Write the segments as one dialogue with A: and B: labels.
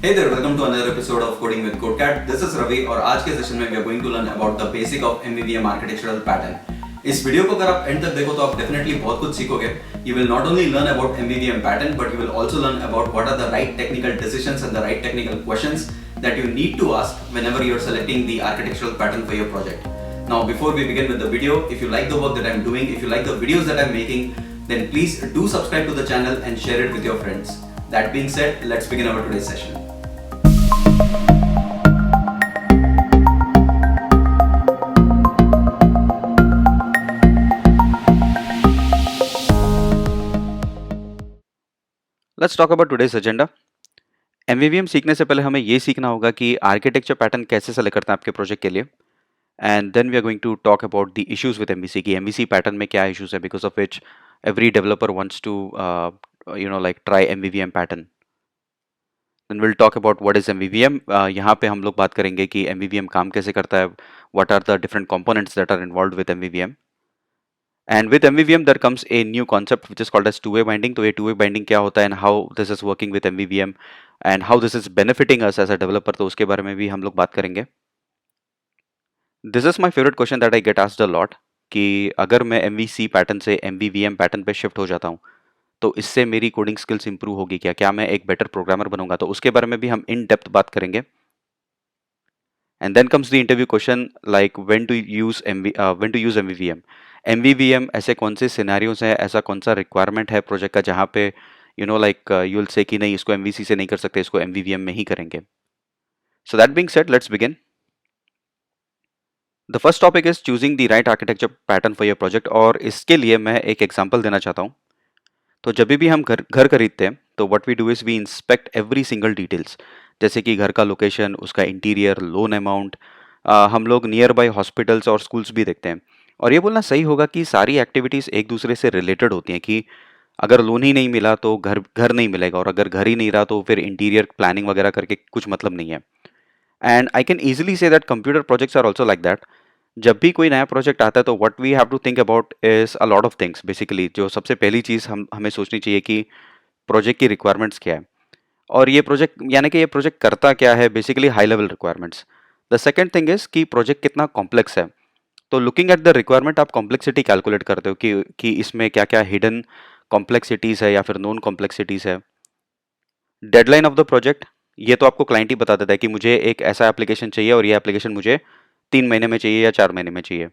A: Hey there, welcome to another episode of Coding with CodeCat. This is Ravi और आज के session में we are going to learn about the basic of MVVM architectural pattern. इस video को अगर आप and तक देखो तो आप डेफिनेटली बहुत कुछ सीखोगे. You will not only learn about MVVM pattern but you will also learn about what are the right technical decisions and the right technical questions that you need to ask whenever you are selecting the architectural pattern for your project. Now before we begin with the video, if you like the work that I am doing, if you like the videos that I am making, then please do subscribe to the channel and share it with your friends. That being said, let's begin our today's session.
B: Let's talk about today's agenda. MVVM सीखने से पहले हमें ये सीखना होगा कि architecture pattern कैसे select करते हैं आपके प्रोजेक्ट के लिए. And then we are going to talk about the issues with MVC की एमवीसी पैटर्न में क्या इश्यूज है because of which every developer wants to try MVVM pattern. Then will talk about what is MVVM. यहाँ पे हम लोग बात करेंगे कि एमवीवीएम काम कैसे करता है, what are the different components that are involved with MVVM. And with MVVM there comes a new concept which is called as two-way binding. तो ये two-way binding क्या होता है and how this is working with MVVM and how this is benefiting us as a developer, तो उसके बारे में भी हम लोग बात करेंगे. This is my favorite question that I get asked a lot कि अगर मैं MVC पैटर्न से MVVM पैटर्न पे शिफ्ट हो जाता हूँ तो इससे मेरी कोडिंग स्किल्स इंप्रूव होगी क्या, क्या मैं एक बेटर प्रोग्रामर बनूंगा. तो उसके बारे में भी हम इन डेप्थ बात करेंगे. And then comes the interview question like when to use MVVM. MVVM ऐसे कौन से सिनेरियोज हैं, ऐसा कौन सा रिक्वायरमेंट है प्रोजेक्ट का जहाँ पे यू विल से कि नहीं इसको MVC से नहीं कर सकते, इसको MVVM में ही करेंगे. So that being said, let's begin. The first topic is choosing the right architecture pattern for your project. और इसके लिए मैं एक एग्जांपल देना चाहता हूँ. तो जब भी हम घर खरीदते हैं तो what we do is we inspect every single details, जैसे कि घर का लोकेशन, उसका इंटीरियर, लोन अमाउंट. हम लोग नियर बाय हॉस्पिटल्स और स्कूल्स भी देखते हैं. और ये बोलना सही होगा कि सारी एक्टिविटीज़ एक दूसरे से रिलेटेड होती हैं कि अगर लोन ही नहीं मिला तो घर घर नहीं मिलेगा, और अगर घर ही नहीं रहा तो फिर इंटीरियर प्लानिंग वगैरह करके कुछ मतलब नहीं है. And I can easily say that computer projects are also like that. जब भी कोई नया प्रोजेक्ट आता है तो what we have to think about is a lot of things. Basically जो सबसे पहली चीज़ हमें सोचनी चाहिए कि प्रोजेक्ट की रिक्वायरमेंट्स क्या है और ये प्रोजेक्ट यानी कि ये प्रोजेक्ट करता क्या है. Basically high level requirements. The second thing is कि प्रोजेक्ट कितना कॉम्प्लेक्स है. तो लुकिंग एट द रिक्वायरमेंट आप कॉम्प्लेक्सिटी कैलकुलेट करते हो कि इसमें क्या क्या हिडन कॉम्प्लेक्सिटीज़ है या फिर नॉन कॉम्प्लेक्सिटीज़ है. डेडलाइन ऑफ द प्रोजेक्ट, ये तो आपको क्लाइंट ही बता देता है कि मुझे एक ऐसा एप्लीकेशन चाहिए और ये एप्लीकेशन मुझे 3 महीने में चाहिए या 4 महीने में चाहिए.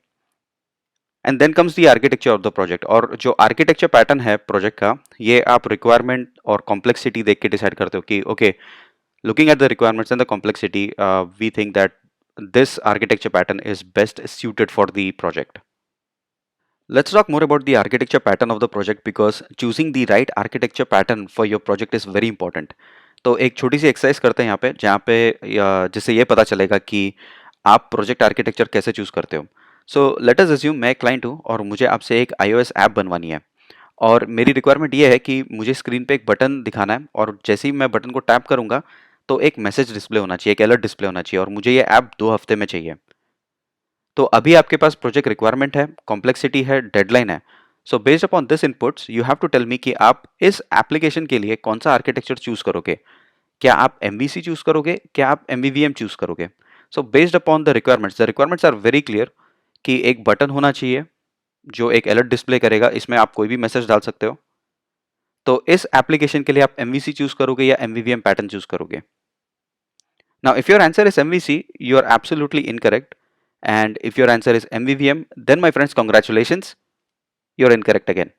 B: And then comes the architecture of the project. और जो आर्किटेक्चर पैटर्न है प्रोजेक्ट का, ये आप रिक्वायरमेंट और कॉम्प्लेक्सिटी देख के डिसाइड करते हो कि okay, looking at the requirements and the complexity, we think that this architecture pattern is best suited for the project. Let's talk more about the architecture pattern of the project because choosing the right architecture pattern for your project is very important. तो एक छोटी सी exercise करते हैं यहाँ पे जहाँ पे जिससे ये पता चलेगा कि आप प्रोजेक्ट आर्किटेक्चर कैसे चूज करते हो. सो लेट अस अज्यूम मैं क्लाइंट हूँ और मुझे आपसे एक iOS ऐप बनवानी है और मेरी रिक्वायरमेंट ये है कि मुझे स्क्रीन पे एक बटन दिखाना है और जैसे ही मैं बटन को टैप करूँगा तो एक मैसेज डिस्प्ले होना चाहिए, एक अलर्ट डिस्प्ले होना चाहिए और मुझे ये ऐप 2 हफ्ते में चाहिए. तो अभी आपके पास प्रोजेक्ट रिक्वायरमेंट है, कॉम्प्लेक्सिटी है, डेडलाइन है. So based upon this inputs you have to tell me कि आप इस एप्लीकेशन के लिए कौन सा आर्किटेक्चर चूज करोगे. क्या आप MVC चूज करोगे, क्या आप MVVM चूज करोगे. So based upon the requirements are very clear कि एक बटन होना चाहिए जो एक अलर्ट डिस्प्ले करेगा, इसमें आप कोई भी मैसेज डाल सकते हो. तो इस एप्लीकेशन के लिए आप MVC चूज करोगे या MVVM पैटर्न चूज करोगे. Now, if your answer is MVC, you are absolutely incorrect. And if your answer is MVVM, then my friends, congratulations, you're incorrect again.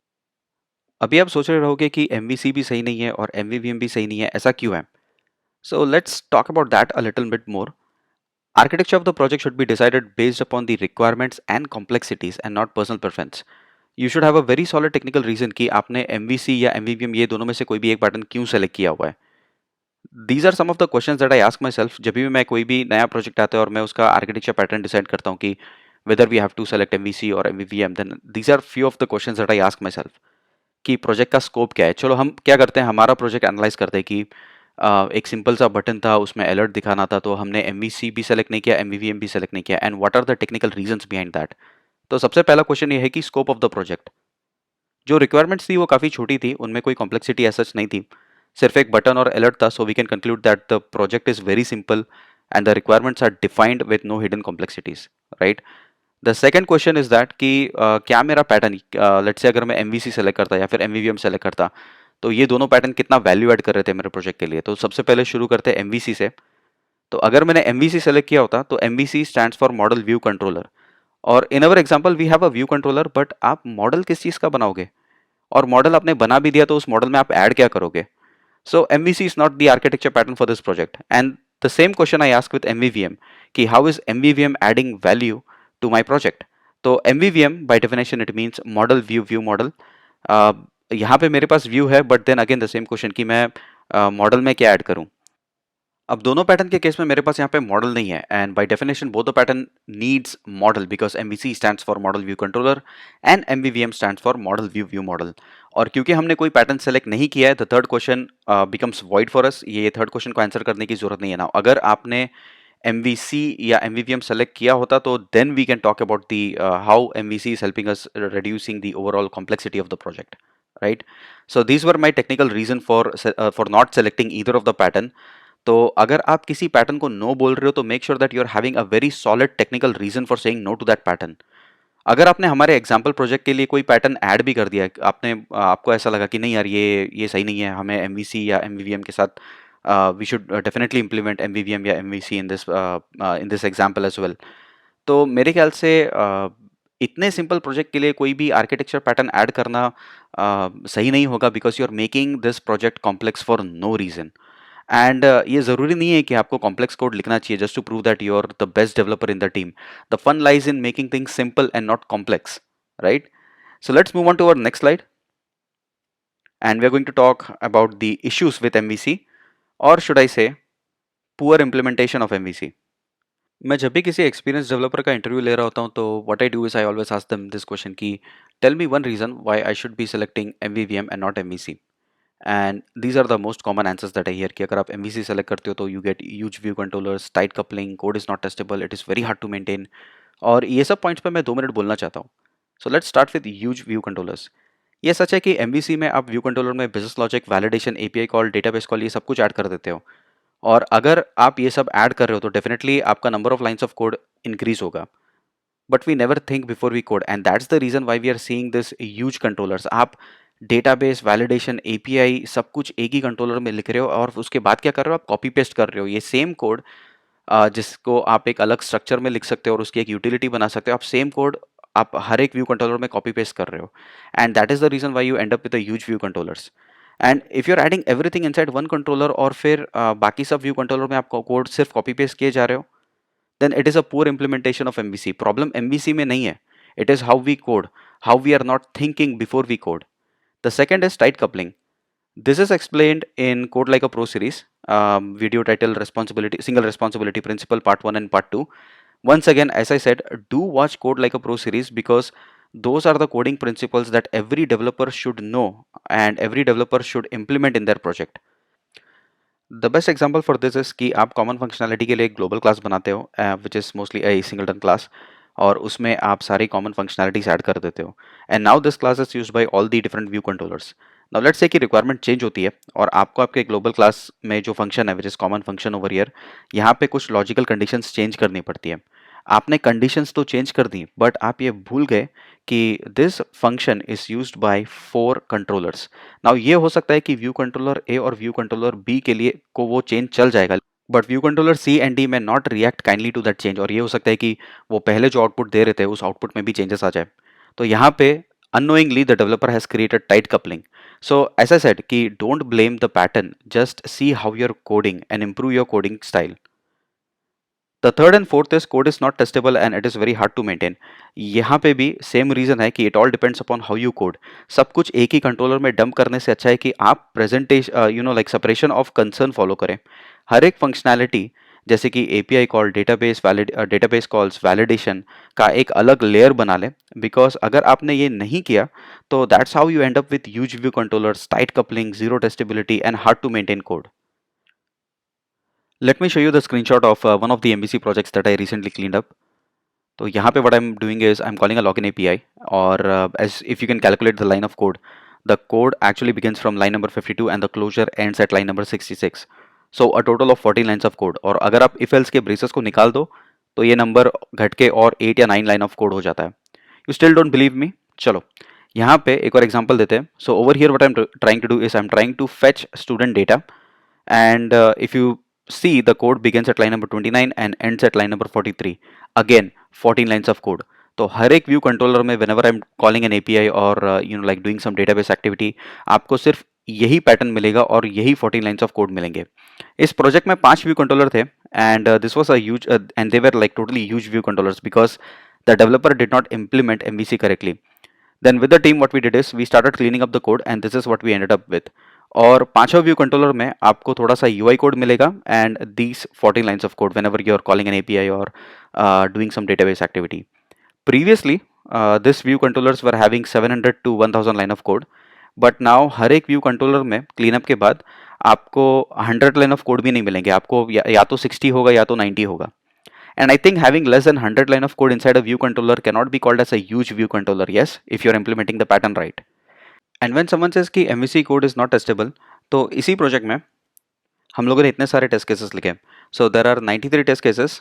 B: अभी आप सोच रहे रहोगे कि MVC भी सही नहीं है और MVVM भी सही नहीं है, ऐसा क्यों है? So let's talk about that a little bit more. Architecture of the project should be decided based upon the requirements and complexities and not personal preference. You should have a very solid technical reason कि आपने MVC या MVVM ये दोनों में से कोई भी एक पैटर्न क्यों सेलेक्ट किया हुआ है. These are some of the questions that I ask myself जब भी मैं कोई भी नया प्रोजेक्ट आता है और मैं उसका आर्किटेक्चर पैटर्न डिसाइड करता हूँ कि whether we have to select MVC or MVVM, then these are few of the questions that I ask myself कि प्रोजेक्ट का स्कोप क्या है. चलो हम क्या करते हैं, हमारा प्रोजेक्ट एनालाइज करते हैं कि एक सिंपल सा बटन था, उसमें अलर्ट दिखाना था, तो हमने MVC भी सेलेक्ट नहीं किया, MVVM भी सेलेक्ट नहीं किया. And what are the technical reasons behind that. तो सबसे पहला क्वेश्चन ये है कि स्कोप ऑफ द प्रोजेक्ट. जो रिक्वायरमेंट्स थी वो काफ़ी छोटी थी, उनमें कोई कॉम्प्लेक्सिटी एज सच नहीं थी. सिर्फ एक बटन और अलर्ट था, so we can conclude that the project is very simple and the requirements are defined with no hidden complexities, right? The second question is that कि क्या मेरा पैटर्न, लेट्स से अगर मैं एमवीसी सेलेक्ट करता या फिर एमवीवीएम select करता, तो ये दोनों पैटर्न कितना वैल्यू ऐड कर रहे थे मेरे प्रोजेक्ट के लिए। तो सबसे पहले शुरू करते हैं एमवीसी से। तो अगर मैंने एमवीसी सेलेक्ट किया होता तो MVC stands for model view controller, और in our example we have a view controller, but आप मॉडल किस चीज़ का बनाओगे, और मॉडल आपने बना भी दिया तो उस मॉडल में आप ऐड क्या करोगे? So MVC is not the architecture pattern for this project. And the same question I ask with MVVM, कि how is MVVM adding value to my project? तो MVVM by definition it means model view view model. यहाँ पे मेरे पास view है, but then again the same question कि मैं model में क्या ऐड करूँ? अब दोनों पैटर्न के केस में मेरे पास यहाँ पे मॉडल नहीं है, and by definition both the pattern needs model because MVC stands for model view controller and MVVM stands for model view view model. और क्योंकि हमने कोई पैटर्न सेलेक्ट नहीं किया है, the third question becomes void for us. ये third question को answer करने की जरूरत नहीं है ना। अगर आपने एमवीसी या एमवीवीएम सेलेक्ट किया होता तो then we can talk about the how MVC is helping us reducing the overall complexity of the project, right? So these were my technical reason for not selecting either of the pattern. तो अगर आप किसी pattern को no बोल रहे हो तो make sure that you are having a very solid technical reason for saying no to that pattern. अगर आपने हमारे एग्जाम्पल प्रोजेक्ट के लिए कोई पैटर्न ऐड भी कर दिया है, आपको ऐसा लगा कि नहीं यार ये सही नहीं है, हमें एमवीसी या एमवीवीएम के साथ we should definitely implement MVVM या MVC in this example as well, तो मेरे ख्याल से इतने सिंपल प्रोजेक्ट के लिए कोई भी आर्किटेक्चर पैटर्न ऐड करना सही नहीं होगा, because you are making this project complex for no reason. And ये ज़रूरी नहीं है कि आपको कॉम्प्लेक्स कोड लिखना चाहिए just to prove that you are the best developer in the team. The fun lies in making things simple and not complex, right? So let's move on to our next slide, and we are going to talk about the issues with MVC, or should I say poor implementation of MVC. मैं जब भी किसी experience developer का interview ले रहा होता हूँ तो what I do is I always ask them this question कि tell me one reason why I should be selecting MVVM and not MVC. And these are the most common answers that I hear कि अगर आप MVC select करते हो तो you get huge view controllers, tight coupling, code is not testable, it is very hard to maintain. और ये सब points पे मैं 2 मिनट बोलना चाहता हूँ। So let's start with huge view controllers. ये सच है कि एमवीसी में आप व्यू कंट्रोलर में business logic, validation, API call, database call, ये सब कुछ ऐड कर देते हो, और अगर आप ये सब ऐड कर रहे हो तो डेफिनेटली आपका number of lines of code increase होगा। But we never think before we code, and that's the reason why we are seeing this huge controllers. आप डेटाबेस, वैलिडेशन, एपीआई सब कुछ एक ही कंट्रोलर में लिख रहे हो, और उसके बाद क्या कर रहे हो, आप कॉपी पेस्ट कर रहे हो ये सेम कोड, जिसको आप एक अलग स्ट्रक्चर में लिख सकते हो और उसकी एक यूटिलिटी बना सकते हो। आप सेम कोड आप हर एक व्यू कंट्रोलर में कॉपी पेस्ट कर रहे हो, and that is the reason why you end up with a huge view controllers. And if you are adding everything inside one controller, और फिर बाकी सब व्यू कंट्रोलर में आप कोड सिर्फ कॉपी पेस्ट किए जा रहे हो, then it is a poor implementation of MVC. Problem MVC में नहीं है, it is how we code, how we are not thinking before we code. The second is tight coupling. This is explained in Code Like a Pro series, video title responsibility, single responsibility principle part 1 and part 2. Once again, as I said, do watch Code Like a Pro series because those are the coding principles that every developer should know and every developer should implement in their project. The best example for this is कि आप common functionality के लिए एक global class बनाते हो which is mostly A singleton class, और उसमें आप सारी कॉमन फंक्शनैलिटीज ऐड कर देते हो, and now this class is used by all the different view controllers. Now let's say कि रिक्वायरमेंट चेंज होती है और आपको आपके ग्लोबल क्लास में जो फंक्शन है which is common function over year, यहाँ पे कुछ लॉजिकल कंडीशंस चेंज करनी पड़ती है। आपने कंडीशंस तो चेंज कर दी, बट आप ये भूल गए कि this function is used by 4 controllers. Now ये हो सकता है कि व्यू कंट्रोलर ए और व्यू कंट्रोलर बी के लिए को वो चेंज चल जाएगा, but view controller C and D में not react kindly to that change, और ये हो सकता है कि वो पहले जो आउटपुट दे रहे थे उस आउटपुट में भी चेंजेस आ जाए। तो यहाँ पे unknowingly the developer has created tight coupling. So as I said कि don't blame the pattern, just see how you're coding and improve your coding style. The third and fourth is code is not testable and it is very hard to maintain. यहाँ पे भी same reason है कि it all depends upon how you code. सब कुछ एक ही controller में dump करने से अच्छा है कि आप presentation separation of concern follow करें। हर एक फंक्शनैलिटी जैसे कि API call, database calls, validation का एक अलग लेयर बना लें, बिकॉज अगर आपने ये नहीं किया तो that's how you end up with huge view controllers, tight coupling, zero testability and hard to maintain code. Let me show you the screenshot of one of the MVC projects that I recently cleaned up. तो यहाँ पे what I'm doing is I'm calling a login API, और as if you can calculate the line of code, the code actually begins from line number 52 and the closure ends at line number 66. So a total of 14 lines of code. और अगर आप if else के braces को निकाल दो तो ये number घट के और 8 या 9 लाइन ऑफ कोड हो जाता है. You still don't believe me? चलो यहाँ पे एक और एग्जांपल देते हैं. So over here what I'm trying to do is I'm trying to fetch student data, and if you see the code begins at line number 29 and ends at line number 43. Again 14 lines of code. तो हर एक view controller में whenever I'm calling an API or like doing some database activity, आपको सिर्फ यही pattern मिलेगा और यही 14 lines of code मिलेंगे. इस प्रोजेक्ट में 5 व्यू कंट्रोलर थे, and this was a huge and they were like totally huge view controllers because the developer did not implement MVC correctly. Then with the team what we did is we started cleaning up the code and this is what we ended up with. और पांचों view controller में आपको थोड़ा सा UI code मिलेगा and these 14 lines of code whenever you are calling an API or doing some database activity. Previously this view controllers were having 700 to 1000 line of code, but now हर एक view controller में cleanup के बाद आपको 100 line of code भी नहीं मिलेंगे. आपको या तो 60 होगा या तो 90 होगा. And I think having less than 100 line of code inside a view controller cannot be called as a huge view controller, yes, if you're implementing the pattern right. And when someone says कि MVC code is not testable, तो इसी project में हम लोगों ने इतने सारे test cases लिखे. So there are 93 test cases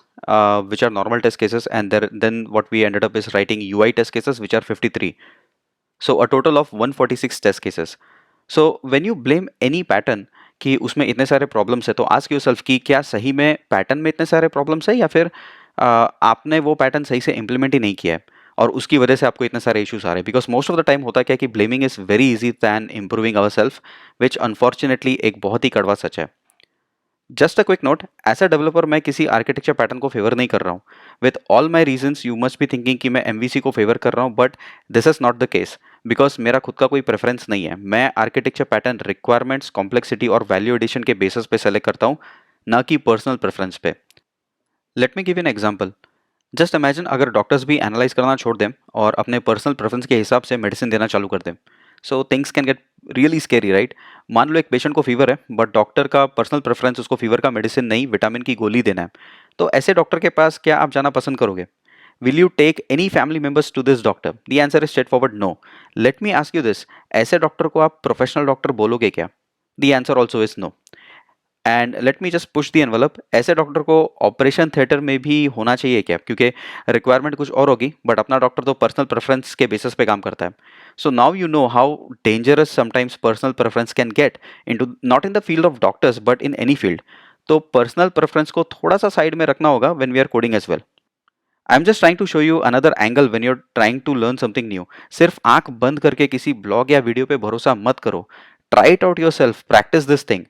B: which are normal test cases, and then what we ended up is writing UI test cases which are 53. So a total of 146 test cases. So when you blame any pattern कि उसमें इतने सारे problems है, तो ask yourself कि क्या सही में पैटर्न में इतने सारे प्रॉब्लम्स है या फिर आपने वो पैटर्न सही से इम्प्लीमेंट ही नहीं किया है और उसकी वजह से आपको इतने सारे इश्यूज आ रहे हैं. Because most of the time होता क्या है कि blaming is very easy than improving our self, which unfortunately एक बहुत ही कड़वा सच है. Just a quick note, as a developer मैं किसी आर्किटेक्चर पैटर्न को फेवर नहीं कर रहा हूँ. With all my regions you must be thinking कि मैं MVC को फेवर कर रहा हूँ, but this is not the case because मेरा खुद का कोई प्रेफरेंस नहीं है. मैं आर्किटेक्चर पैटर्न रिक्वायरमेंट्स, कॉम्प्लेक्सिटी और वैल्यू एडिशन के बेसिस पे सेलेक्ट करता हूँ, ना कि पर्सनल प्रेफरेंस पे. Let me give an example. Just imagine अगर डॉक्टर्स भी एनालाइज करना छोड़ दें और अपने पर्सनल प्रेफरेंस के हिसाब से मेडिसिन देना चालू कर दें. So things can get really scary, right? मान लो एक पेशेंट को फीवर है, बट डॉक्टर का पर्सनल प्रेफरेंस उसको फीवर का मेडिसिन नहीं, विटामिन की गोली देना है. तो ऐसे डॉक्टर के पास क्या आप जाना पसंद करोगे? Will you take any family members to this doctor? The answer is straightforward no. Let me ask you this. ऐसे डॉक्टर को आप प्रोफेशनल डॉक्टर बोलोगे क्या? The answer also is no. And let me just push the envelope. ऐसे doctor को operation theatre में भी होना चाहिए क्या? क्योंकि रिक्वायरमेंट कुछ और होगी, बट अपना डॉक्टर तो पर्सनल प्रेफरेंस के बेसिस पे काम करता है. So now you know how dangerous sometimes personal preference can get into, not in the field of doctors, but in any field. तो पर्सनल प्रेफरेंस को थोड़ा सा साइड में रखना होगा when we are coding as well. I'm just trying to show you another angle when you're trying to learn something new. सिर्फ आंख बंद करके किसी ब्लॉग या वीडियो पे भरोसा मत करो. Try it out yourself. Practice this thing.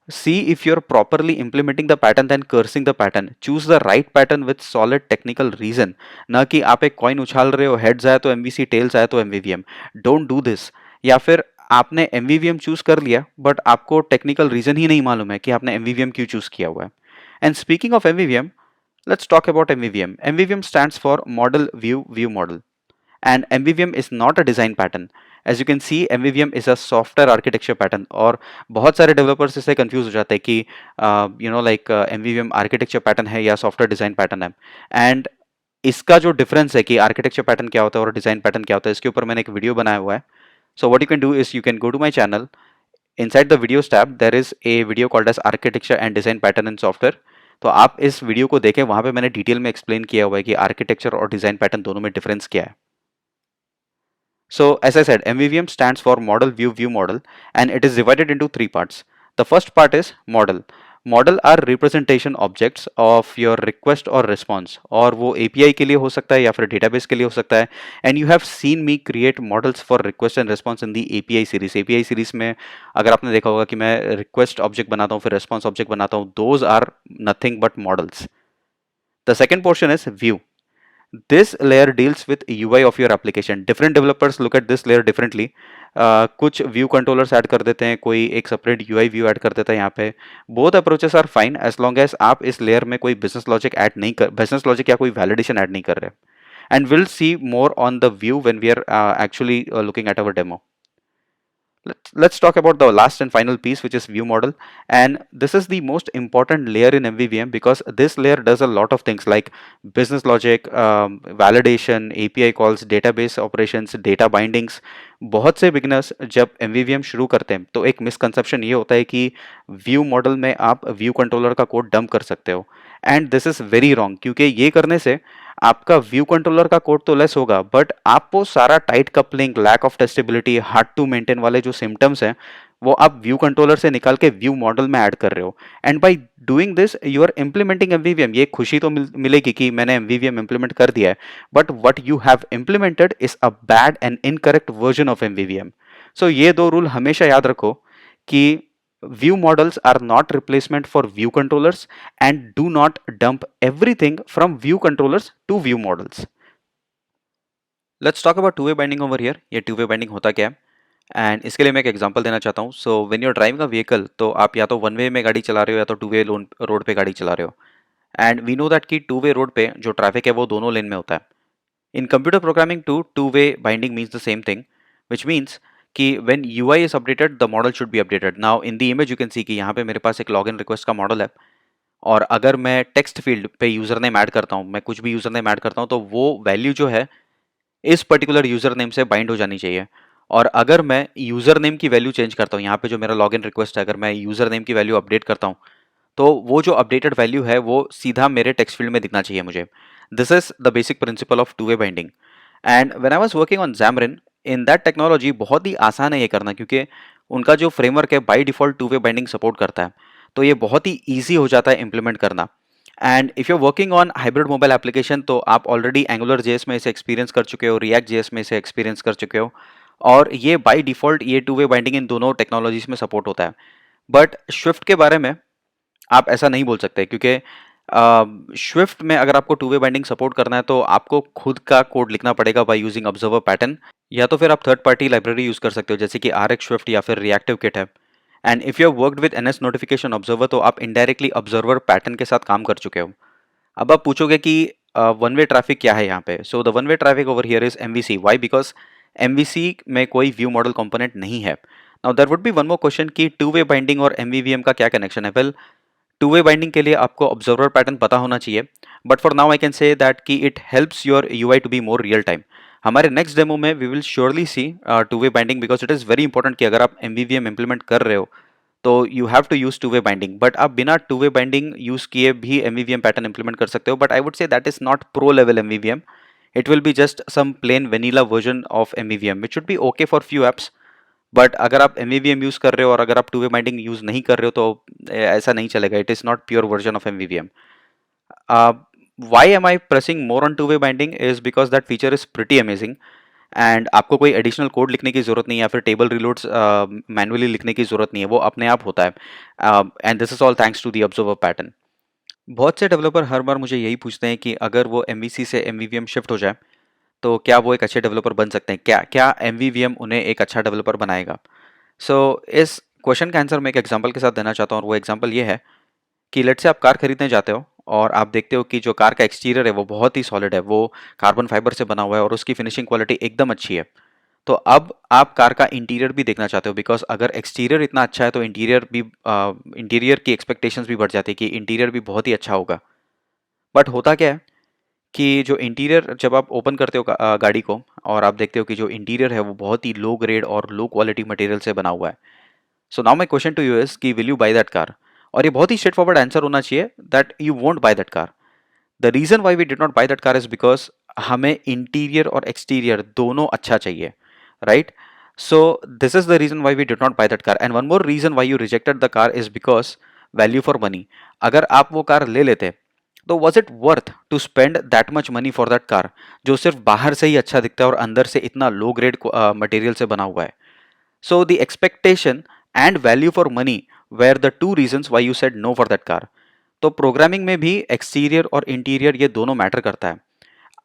B: See if you're properly implementing the pattern than cursing the pattern. Choose the right pattern with solid technical reason. ना कि आप एक कॉइन उछाल रहे हो, heads आया तो MVC, tails आया तो MVVM. Don't do this. या फिर आपने MVVM चूज कर लिया बट आपको टेक्निकल रीजन ही नहीं मालूम है कि आपने MVVM क्यों चूज किया हुआ है. And speaking of MVVM, let's talk about MVVM. MVVM stands for Model View View Model, and MVVM is not a design pattern. As you can see, MVVM is a software architecture pattern. और बहुत सारे developers इससे confuse हो जाते हैं कि MVVM architecture pattern है या सॉफ्टवेयर डिजाइन पैटर्न है. एंड इसका जो डिफरेंस है कि आर्किटेक्चर पैटर्न क्या होता है और डिजाइन पैटर्न क्या होता है, इसके ऊपर मैंने एक वीडियो बनाया हुआ है. So what you can do is you can go to my channel. Inside the videos tab there is a video called as architecture and design pattern in software. तो आप इस वीडियो को देखें, वहां पे मैंने डिटेल में एक्सप्लेन किया हुआ है कि आर्किटेक्चर और डिजाइन पैटर्न दोनों में डिफरेंस क्या है. So as I said, MVVM stands for Model View View Model, and it is divided into 3 parts. The first part is model. Model are representation objects of your request or response. और वो API के लिए हो सकता है या फिर database के लिए हो सकता है. And you have seen me create models for request and response in the API series. API series में अगर आपने देखा होगा कि मैं request object बनाता हूँ फिर response object बनाता हूँ. Those are nothing but models. The second portion is view. This layer deals with UI of your application. Different developers look at this layer differently. कुछ व्यू कंट्रोलर्स ऐड कर देते हैं, कोई एक सेपरेट UI व्यू ऐड कर देता है यहाँ पे. Both approaches are fine as long as आप इस लेयर में कोई बिजनेस लॉजिक या कोई वैलिडेशन ऐड नहीं कर रहे. And will see more on the view when we are actually looking at our demo. Let's talk about the last and final piece, which is view model. And this is the most important layer in MVVM because this layer does a lot of things like business logic, validation, API calls, database operations, data bindings. बहुत से beginners जब MVVM शुरू करते हैं तो एक misconception ये होता है कि व्यू मॉडल में आप व्यू कंट्रोलर का कोड डंप कर सकते हो, and this is very wrong, क्योंकि ये करने से आपका व्यू कंट्रोलर का कोड तो लेस होगा, बट आप वो सारा tight coupling, lack of testability, hard to maintain वाले जो सिम्टम्स हैं वो आप व्यू कंट्रोलर से निकाल के व्यू मॉडल में ऐड कर रहे हो। And by doing this you are implementing MVVM. ये खुशी तो मिलेगी कि मैंने एमवीवीएम इम्प्लीमेंट कर दिया है, but what you have implemented is a bad and incorrect version of MVVM. सो ये दो रूल हमेशा याद रखो कि view models are not replacement for view controllers, and do not dump everything from view controllers to view models. Let's talk about two-way binding over here. ये two-way binding होता क्या है, एंड इसके लिए मैं एक एग्जांपल देना चाहता हूँ। So when you are driving a vehicle, तो आप या तो वन वे में गाड़ी चला रहे हो या तो टू वे रोड पे गाड़ी चला रहे हो, एंड वी नो दैट कि टू वे रोड पे जो ट्रैफिक है वो दोनों लेन में होता है। In computer programming too, two-way binding means the same thing, which means कि when UI is updated, the model should be updated. Now in the image you can see कि यहाँ पे मेरे पास एक login request का मॉडल है, और अगर मैं टेक्स्ट फील्ड पे यूजर नेम ऐड करता हूँ, मैं कुछ भी यूजर नेम ऐड करता हूँ, तो वो वैल्यू जो है इस पर्टिकुलर यूजर नेम से बाइंड हो जानी चाहिए। और अगर मैं यूजर नेम की वैल्यू चेंज करता हूँ, यहाँ पे जो मेरा लॉगिन रिक्वेस्ट है, अगर मैं यूजर नेम की वैल्यू अपडेट करता हूँ, तो वो जो अपडेटेड वैल्यू है वो सीधा मेरे टेक्स्ट फील्ड में दिखना चाहिए मुझे। This is the basic principle of to way binding. And when I was working on Xamarin, in that technology बहुत ही आसान है ये करना, क्योंकि उनका जो फ्रेमवर्क है by default to way binding support करता है, तो ये बहुत ही ईजी हो जाता है इम्प्लीमेंट करना। And if you working on hybrid mobile application, तो आप ऑलरेडी एंगुलर जेएस में इसे एक्सपीरियंस कर चुके हो, रिएक्ट जेएस में इसे एक्सपीरियंस कर चुके हो, और ये बाय डिफॉल्ट ये टू वे बाइंडिंग इन दोनों टेक्नोलॉजीज में सपोर्ट होता है। बट स्विफ्ट के बारे में आप ऐसा नहीं बोल सकते, क्योंकि स्विफ्ट में अगर आपको टू वे बाइंडिंग सपोर्ट करना है तो आपको खुद का कोड लिखना पड़ेगा बाय यूजिंग ऑब्जर्वर पैटर्न, या तो फिर आप थर्ड पार्टी लाइब्रेरी यूज कर सकते हो जैसे कि RX स्विफ्ट या फिर रिएक्टिव किट है। And if you have worked with NS notification observer, तो आप इनडायरेक्टली ऑब्जर्वर पैटर्न के साथ काम कर चुके हो। अब आप पूछोगे कि वन वे ट्रैफिक क्या है यहाँ पे। So the one way traffic over here is MVC। Why? Because MVC में कोई व्यू मॉडल कंपोनेंट नहीं है। Now there would be one more question कि टू वे बाइंडिंग और MVVM का क्या कनेक्शन है। वेल, टू वे बाइंडिंग के लिए आपको ऑब्जर्वर पैटर्न पता होना चाहिए, but for now I can say that कि it helps your UI to be more real time. हमारे नेक्स्ट डेमो में we will surely see two way binding, because it is very important कि अगर आप MVVM implement कर रहे हो तो you have to use two way binding. But आप बिना टू वे बाइंडिंग यूज किए भी MVVM पैटर्न इंप्लीमेंट कर सकते हो, but I would say that is not pro level MVVM. It will be just some plain vanilla version of MVVM, which should be okay for few apps. But अगर आप MVVM use कर रहे हो और अगर आप टू वे बाइंडिंग यूज नहीं कर रहे हो तो ऐसा नहीं चलेगा। It is not pure version of MVVM. Why am I pressing more on two-way binding is because that feature is pretty amazing, and आपको कोई एडिशनल कोड लिखने की जरूरत नहीं है या फिर टेबल रिलोड्स मैनुअली लिखने की जरूरत नहीं है, वो अपने आप होता है। And this is all thanks to the observer pattern. बहुत से डेवलपर हर बार मुझे यही पूछते हैं कि अगर वो MVC से MVVM शिफ्ट हो जाए तो क्या वो एक अच्छे डेवलपर बन सकते हैं, क्या क्या MVVM उन्हें एक अच्छा डेवलपर बनाएगा। सो इस क्वेश्चन का आंसर मैं एक एग्जांपल के साथ देना चाहता हूँ, और वो एग्जांपल ये है कि लेट्स से आप कार खरीदने जाते हो और आप देखते हो कि जो कार का एक्सटीरियर है वो बहुत ही सॉलिड है, वो कार्बन फाइबर से बना हुआ है और उसकी फिनिशिंग क्वालिटी एकदम अच्छी है। तो अब आप कार का इंटीरियर भी देखना चाहते हो, बिकॉज अगर एक्सटीरियर इतना अच्छा है तो इंटीरियर की एक्सपेक्टेशंस भी बढ़ जाती है कि इंटीरियर भी बहुत ही अच्छा होगा। बट होता क्या है कि जो इंटीरियर जब आप ओपन करते हो गाड़ी को और आप देखते हो कि जो इंटीरियर है वो बहुत ही लो ग्रेड और लो क्वालिटी मटेरियल से बना हुआ है। So now my question to you is कि will you buy that car? और ये बहुत ही स्ट्रेट फॉरवर्ड आंसर होना चाहिए that you won't buy that car. The reason why we did not buy that car is because हमें interior और exterior दोनों अच्छा चाहिए, right? So this is the reason why we did not buy that car. And one more reason why you rejected the car is because value for money. अगर आप वो car ले लेते तो was it worth to spend that much money for that car, जो सिर्फ बाहर से ही अच्छा दिखता है और अंदर से इतना लो ग्रेड मटेरियल से बना हुआ है। So the expectation and value for money were the two reasons why you said no for that car. तो प्रोग्रामिंग में भी एक्सटीरियर और इंटीरियर ये दोनों मैटर करता है।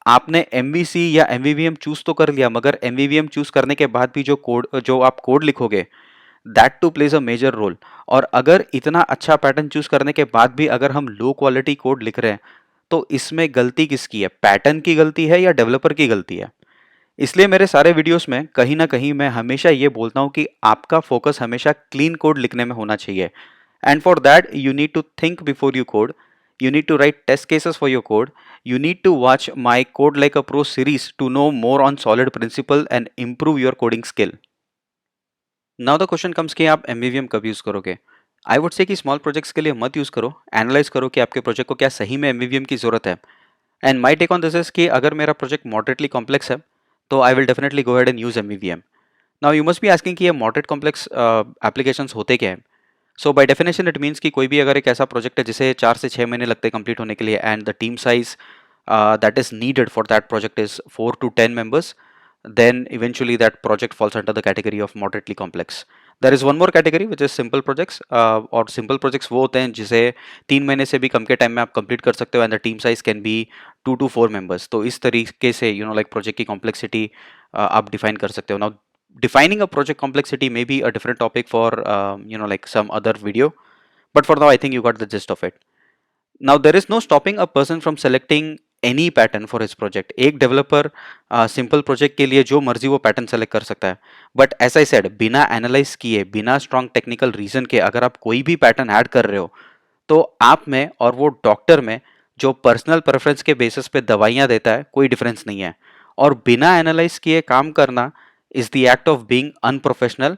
B: आपने MVC या MVVM चूज तो कर लिया, मगर MVVM चूज करने के बाद भी जो आप कोड लिखोगे that too plays a major role. और अगर इतना अच्छा पैटर्न चूज करने के बाद भी अगर हम लो क्वालिटी कोड लिख रहे हैं तो इसमें गलती किसकी है? पैटर्न की गलती है या डेवलपर की गलती है? इसलिए मेरे सारे वीडियोस में कहीं ना कहीं मैं हमेशा ये बोलता हूँ कि आपका फोकस हमेशा क्लीन कोड लिखने में होना चाहिए. And for that you need to think before you code. You need to write test cases for your code. You need to watch my Code Like a Pro series to know more on solid principle and improve your coding skill. Now the question comes कि आप MVVM कब use करोगे? I would say कि small projects के लिए मत use करो. Analyse करो कि आपके प्रोजेक्ट को क्या सही में MVVM की ज़रूरत है. And my take on this is कि अगर मेरा प्रोजेक्ट मॉडरेटली कॉम्प्लेक्स है तो I will definitely go ahead and use MVVM. Now you must be asking कि ये मॉडरेट कॉम्प्लेक्स एप्लीकेशंस होते क्या हैं. So by definition it means कि कोई भी अगर एक ऐसा प्रोजेक्ट है जिसे 4 से 6 महीने लगते हैं कंप्लीट होने के लिए and the team size that is needed for that project is 4 to 10 members, then eventually that project falls under the category of moderately complex. There is one more category which is simple projects. और simple projects वो होते हैं जिसे 3 महीने से भी कम के time में आप कंप्लीट कर सकते हो and the team size can be 2 to 4 members. तो इस तरीके से लाइक प्रोजेक्ट की कॉम्प्लेक्सिटी आप डिफाइन कर सकते हो. Now defining a project complexity may be a different topic for like some other video, but for now I think you got the gist of it. Now there is no stopping a person from selecting any pattern for his project. एक developer simple project के लिए जो मर्जी वो pattern select कर सकता है. But as I said, बिना एनालाइज किए, बिना स्ट्रॉन्ग टेक्निकल रीजन के अगर आप कोई भी पैटर्न ऐड कर रहे हो तो आप में और वो डॉक्टर में जो पर्सनल प्रेफरेंस के बेसिस पे दवाइयाँ देता है कोई डिफरेंस नहीं है. और बिना एनालाइज किए काम करना is the act of being unprofessional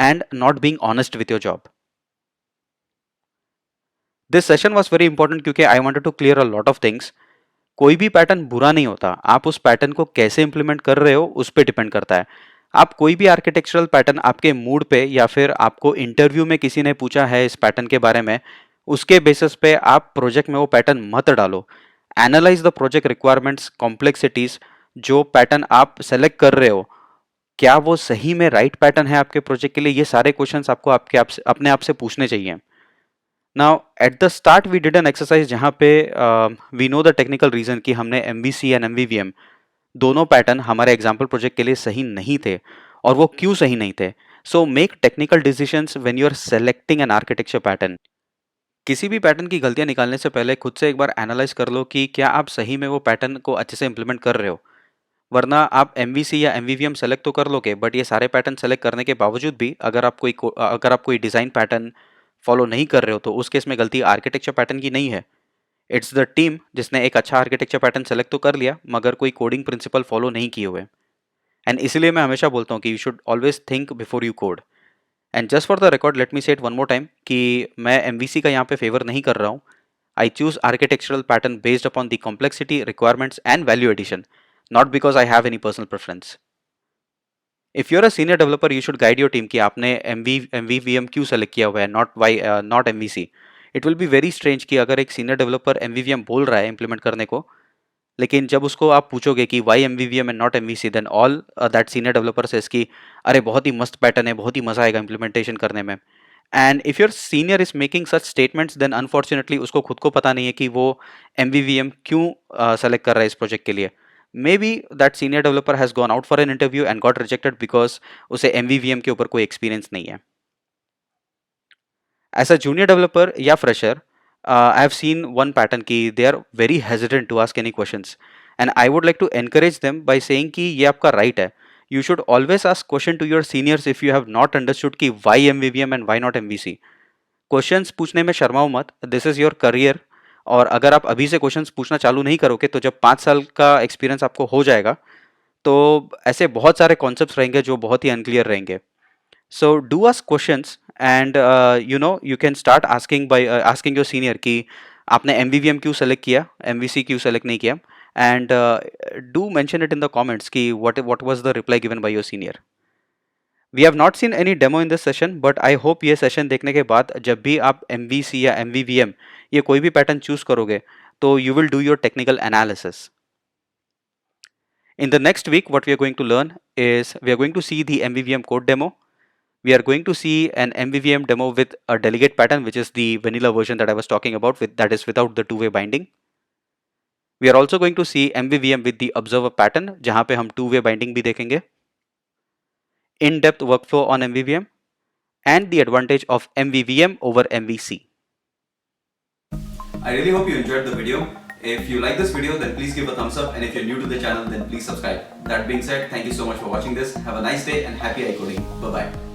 B: and not being honest with your job. This session was very important क्योंकि I wanted to clear a lot of things. कोई भी पैटर्न बुरा नहीं होता, आप उस पैटर्न को कैसे इंप्लीमेंट कर रहे हो उस पर डिपेंड करता है. आप कोई भी आर्किटेक्चरल पैटर्न आपके मूड पे या फिर आपको इंटरव्यू में किसी ने पूछा है इस पैटर्न के बारे में, उसके बेसिस पे आप प्रोजेक्ट में वो पैटर्न मत डालो. Analyse the project requirements, complexities. जो पैटर्न आप सेलेक्ट कर रहे हो क्या वो सही में राइट पैटर्न है आपके प्रोजेक्ट के लिए, ये सारे क्वेश्चंस आपको अपने आप से पूछने चाहिए. Now at the start we did an exercise जहाँ पे we know the technical reason कि हमने MVC एंड MVVM दोनों पैटर्न हमारे एग्जाम्पल प्रोजेक्ट के लिए सही नहीं थे. और वो क्यों सही नहीं थे? So make technical decisions when you are selecting an architecture pattern. किसी भी पैटर्न की गलतियां निकालने से पहले खुद से एक बार एनालाइज कर लो कि क्या आप सही में वो पैटर्न को अच्छे से इंप्लीमेंट कर रहे हो. वरना आप MVC या MVVM सेलेक्ट तो कर लोगे, बट ये सारे पैटर्न सेलेक्ट करने के बावजूद भी अगर आप कोई डिज़ाइन पैटर्न फॉलो नहीं कर रहे हो तो उस केस में गलती आर्किटेक्चर पैटर्न की नहीं है. इट्स द टीम जिसने एक अच्छा आर्किटेक्चर पैटर्न सेलेक्ट तो कर लिया मगर कोई कोडिंग प्रिंसिपल फॉलो नहीं किए हुए. एंड इसलिए मैं हमेशा बोलता हूँ कि you should always think before you code. And just for the record let me से इट वन मोर टाइम कि मैं MVC का यहाँ पे फेवर नहीं कर रहा हूँ. I choose architectural pattern based upon the complexity, requirements and value addition, not because I have any personal preference. If you're a senior developer, you should guide your team कि आपने MVVM क्यों select किया हुआ है, not MVC. It will be very strange कि अगर एक senior developer MVVM बोल रहा है implement करने को, लेकिन जब उसको आप पूछोगे कि why MVVM and not MVC, then all that senior developer says कि अरे बहुत ही मस्त पैटर्न है, बहुत ही मजा आएगा implementation करने में. And if your senior is making such statements, then unfortunately उसको खुद को पता नहीं है कि वो MVVM क्यों सेलेक्ट कर रहा है इस प्रोजेक्ट के लिए. Maybe that senior developer has gone out for an interview and got rejected because उसे MVVM के ऊपर कोई एक्सपीरियंस नहीं है. As a junior developer या fresher, I have seen one pattern कि they are very hesitant to ask any questions, and I would like to encourage them by saying कि ये आपका right है. You should always ask question to your seniors if you have not understood कि why MVVM and why not MVC. Questions पूछने में शर्माओ मत. This is your career. और अगर आप अभी से क्वेश्चंस पूछना चालू नहीं करोगे तो जब 5 साल का एक्सपीरियंस आपको हो जाएगा तो ऐसे बहुत सारे कॉन्सेप्ट्स रहेंगे जो बहुत ही अनक्लियर रहेंगे. So do ask questions and you can start asking your senior कि आपने MVVM क्यों सेलेक्ट किया, MVC क्यों सेलेक्ट नहीं किया, and do mention it in the comments कि what was the reply given by your senior. We have not seen any demo in this session, but I hope ये session देखने के बाद जब भी आप MVC या MVVM ये कोई भी पैटर्न चूज करोगे तो you will do your technical analysis. In the next week, what we are going to learn is we are going to see the MVVM code demo. We are going to see an MVVM demo with a delegate pattern, which is the vanilla version that I was talking about, that is without the two-way binding. We are also going to see MVVM with the observer pattern, जहाँ पे हम two-way binding भी देखेंगे. In-depth workflow on MVVM and the advantage of MVVM over MVC.
A: I really hope you enjoyed the video. If you like this video, then please give a thumbs up, and if you're new to the channel, then please subscribe. That being said, thank you so much for watching this. Have a nice day and happy iCoding. Bye bye.